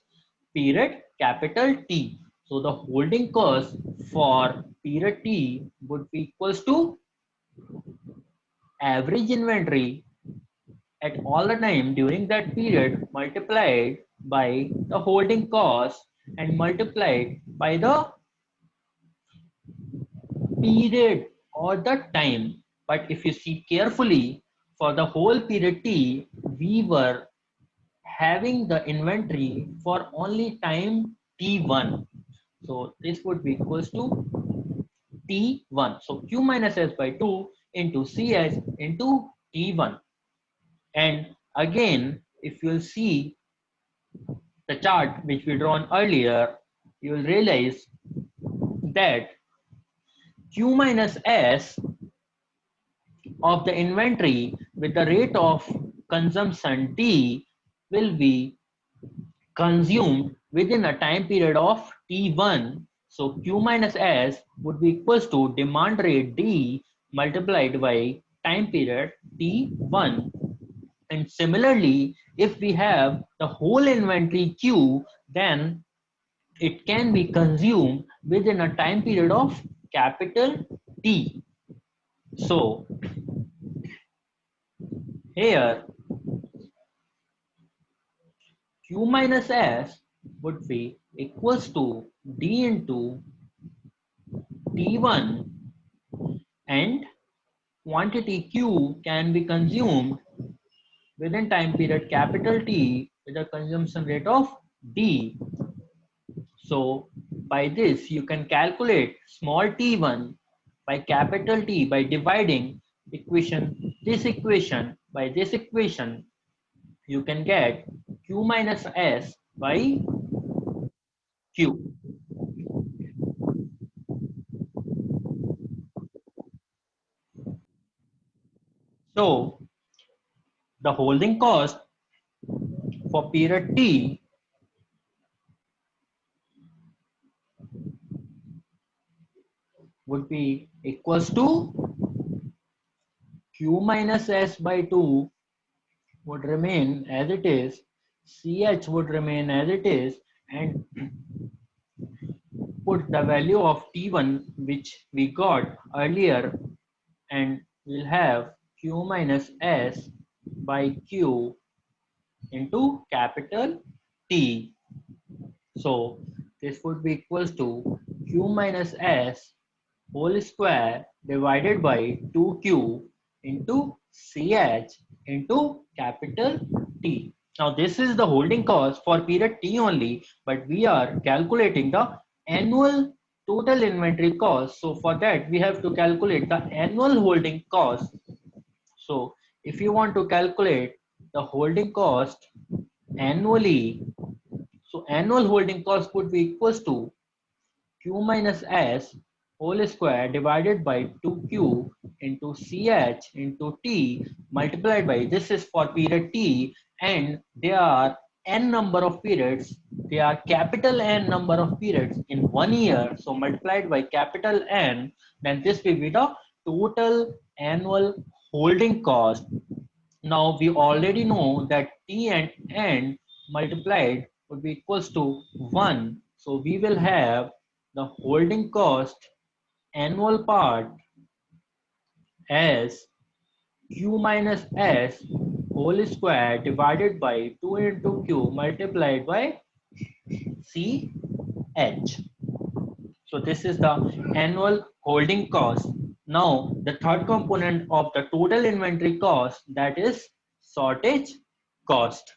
period capital T. So the holding cost for period T would be equals to average inventory at all the time during that period multiplied by the holding cost and multiplied by the period or the time. But if you see carefully, for the whole period T, we were having the inventory for only time T1. So this would be equals to T1. So Q minus S by 2 into CS into T1. And again, if you'll see the chart which we drawn earlier, you will realize that Q minus S of the inventory with the rate of consumption T will be consumed within a time period of T1. So Q minus S would be equals to demand rate D multiplied by time period T1. And similarly, if we have the whole inventory Q, then it can be consumed within a time period of capital T. So here Q minus S would be equals to D into T1, and quantity Q can be consumed within time period capital T with a consumption rate of D. So by this you can calculate small t1 by capital T by dividing this equation by this equation. You can get Q minus S by Q. So the holding cost for period T would be equals to Q minus S by 2 would remain as it is, CH would remain as it is, and put the value of T1 which we got earlier, and we'll have Q minus S by Q into capital T. So this would be equals to Q minus S whole square divided by 2Q into CH into capital T. Now this is the holding cost for period T only, but we are calculating the annual total inventory cost. So for that we have to calculate the annual holding cost. So if you want to calculate the holding cost annually, so annual holding cost would be equals to Q minus S whole square divided by 2Q into CH into T multiplied by, this is for period T, and there are n number of periods, there are capital N number of periods in 1 year. So multiplied by capital N, then this will be the total annual holding cost. Now we already know that T and N multiplied would be equals to 1. So we will have the holding cost annual part as Q minus S whole square divided by 2 into Q multiplied by CH. So this is the annual holding cost. Now the third component of the total inventory cost, that is shortage cost.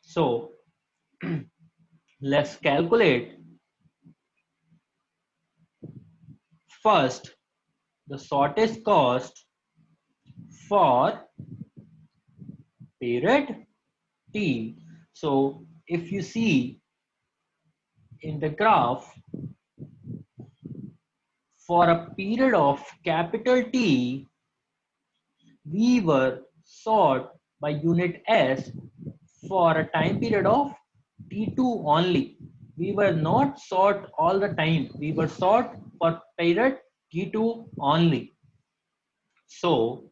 So let's calculate first the shortage cost for period T. So if you see in the graph, for a period of capital T, we were sort by unit S for a time period of T2 only. We were not sort all the time. We were sort for period T2 only. So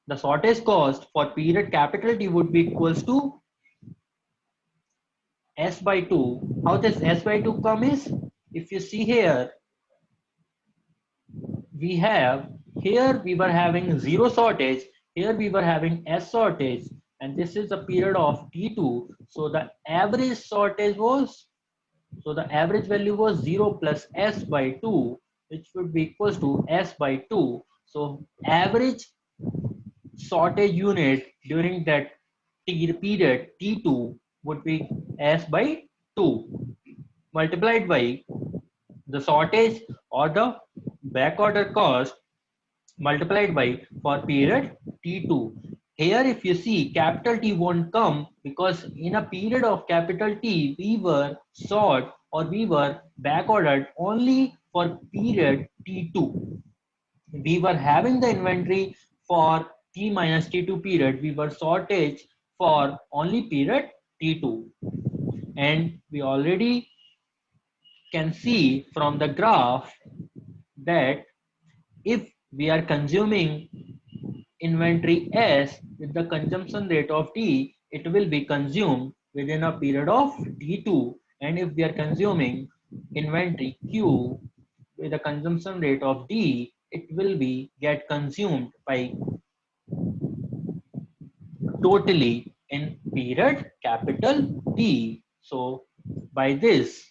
the sortage cost for period capital T would be equals to S by 2. How this S by 2 come is? If you see here, we have, here we were having zero sortage, here we were having S sortage, and this is a period of T2. So the average sortage was, so the average value was 0 plus S by 2, which would be equals to S by 2. So average sortage unit during that period T2 would be S by 2 multiplied by the sortage or the back order cost multiplied by for period T2. Here if you see, capital T won't come because in a period of capital T we were sort or we were back ordered only for period T2. We were having the inventory for T minus T2 period. We were sortage for only period T2. And we already can see from the graph that if we are consuming inventory S with the consumption rate of T, it will be consumed within a period of T2. And if we are consuming inventory Q with a consumption rate of D, it will be get consumed by totally in period capital T. So by this,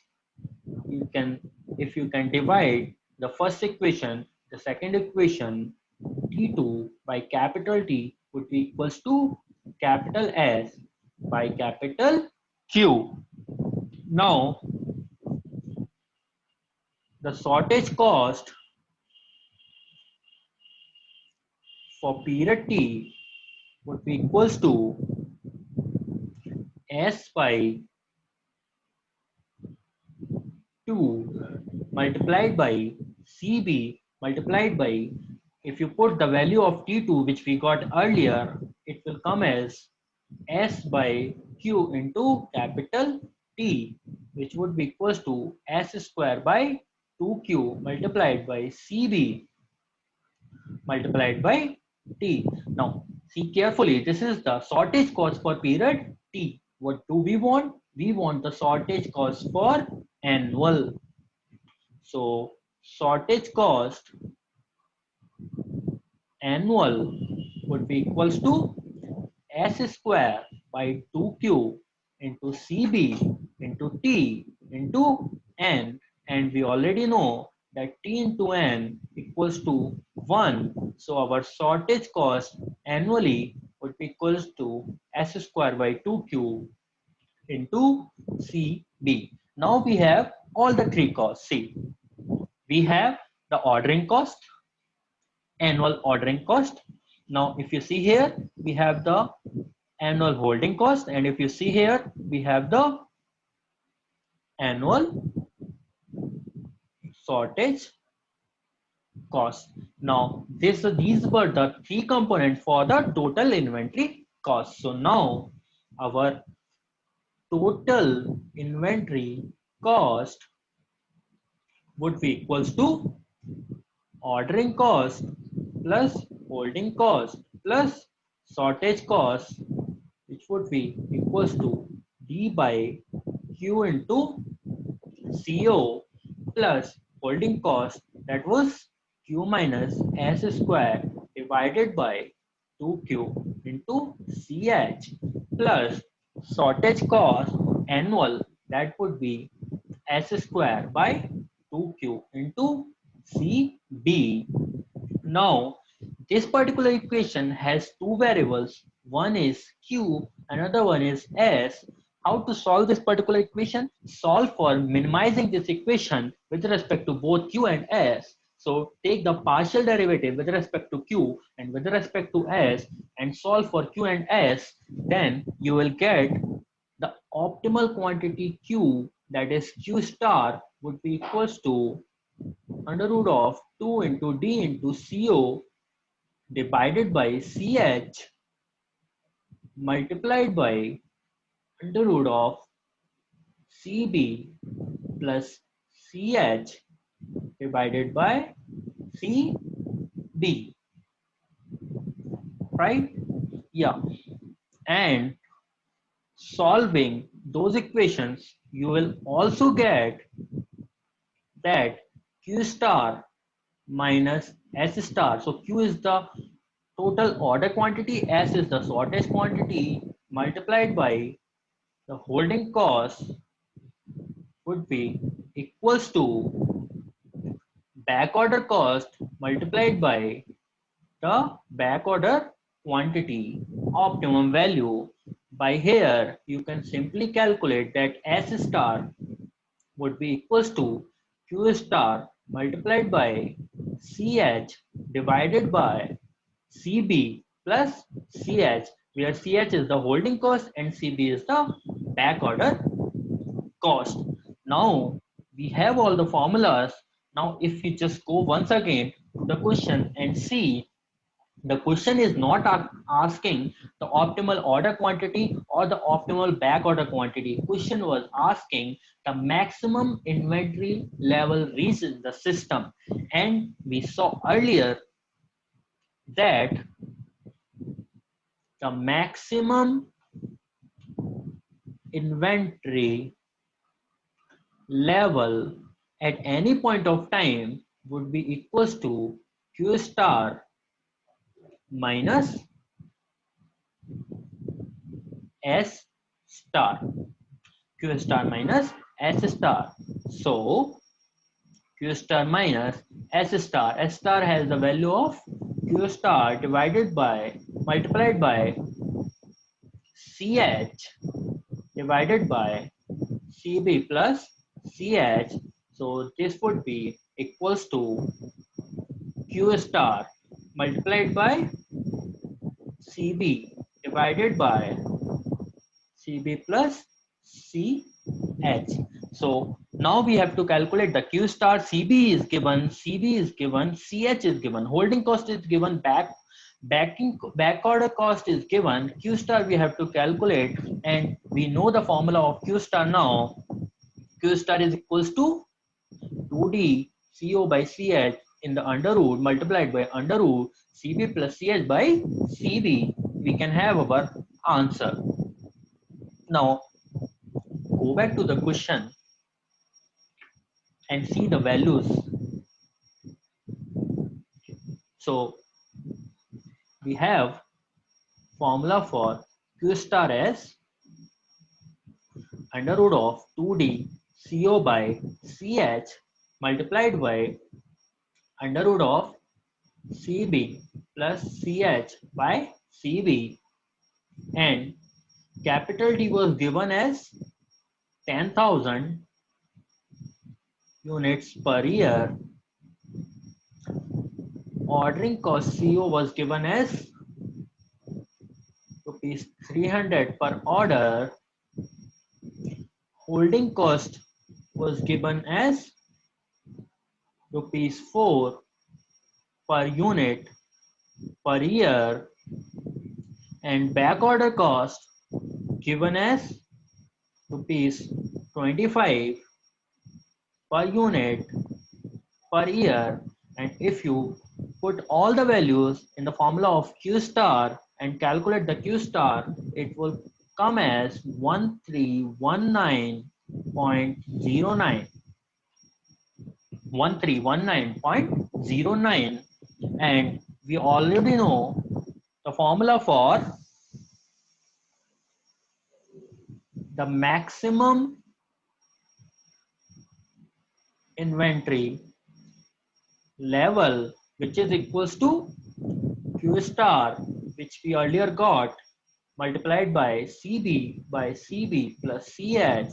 you can, if you can divide the first equation, the second equation, T2 by capital T would be equals to capital S by capital Q. Now, the sortage cost for period T would be equals to S by 2 multiplied by CB multiplied by, if you put the value of T2 which we got earlier, it will come as S by Q into capital T, which would be equals to S square by 2Q multiplied by CB multiplied by T. Now, see carefully, this is the sortage cost for period T. What do we want? We want the sortage cost for annual. So, sortage cost annual would be equals to S square by 2Q into CB into T into N, and we already know that T into N equals to 1. So our sortage cost annually would be equals to S square by 2Q into CB. Now we have all the three costs. See, we have the ordering cost, annual ordering cost. Now if you see here, we have the annual holding cost, and if you see here, we have the annual sortage cost. Now these were the three components for the total inventory cost. So now our total inventory cost would be equals to ordering cost plus holding cost plus sortage cost, which would be equals to D by Q into CO plus holding cost, that was Q minus S square divided by 2Q into CH plus sortage cost annual, that would be S square by 2Q into CB. Now, this particular equation has two variables. One is Q, another one is S. How to solve this particular equation? Solve for minimizing this equation with respect to both Q and S. So take the partial derivative with respect to Q and with respect to S and solve for Q and S, then you will get the optimal quantity Q, that is Q star, would be equals to under root of 2 into D into CO divided by CH multiplied by under root of CB plus CH divided by CB, right? Yeah. And solving those equations, you will also get that Q star minus S star. So Q is the total order quantity, S is the shortest quantity, multiplied by the holding cost would be equals to back order cost multiplied by the back order quantity optimum value. By here, you can simply calculate that S star would be equals to Q star multiplied by CH divided by CB plus CH, where CH is the holding cost and CB is the back order cost. Now we have all the formulas. Now if we just go once again to the question and see, the question is not asking the optimal order quantity or the optimal back order quantity. Question was asking the maximum inventory level reached in the system. And we saw earlier that the maximum inventory level at any point of time would be equals to Q star minus S star. Q star minus S star. So Q star minus S star. S star has the value of Q star divided by multiplied by CH divided by CB plus CH. So this would be equals to Q star multiplied by CB divided by CB plus CH. So now we have to calculate the Q star. CB is given, CB is given, CH is given, holding cost is given, back order cost is given. Q star we have to calculate, and we know the formula of Q star now. Q star is equals to 2D CO by CH in the under root multiplied by under root CB plus CH by CB. We can have our answer. Now go back to the question and see the values. So we have formula for Q star as under root of 2D CO by CH multiplied by under root of CB plus CH by CB, and capital D was given as 10,000 units per year. Ordering cost CO was given as rupees 300 per order. Holding cost was given as rupees 4 per unit per year, and back order cost given as rupees 25 per unit per year. And if you put all the values in the formula of Q star and calculate the Q star, it will come as 1319.09. 1319.09, and we already know the formula for the maximum inventory level, which is equals to Q star, which we earlier got, multiplied by CB plus CH.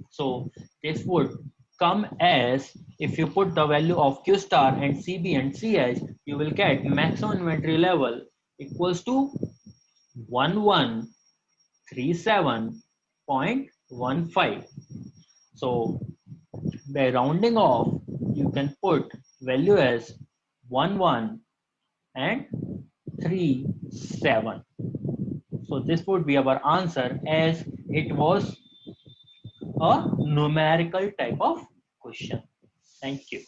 So this would come as if you put the value of Q star and CB and CH, you will get maximum inventory level equals to 1137.15. So by rounding off, you can put value as 11 and 37. So this would be our answer, as it was a numerical type of question. Thank you.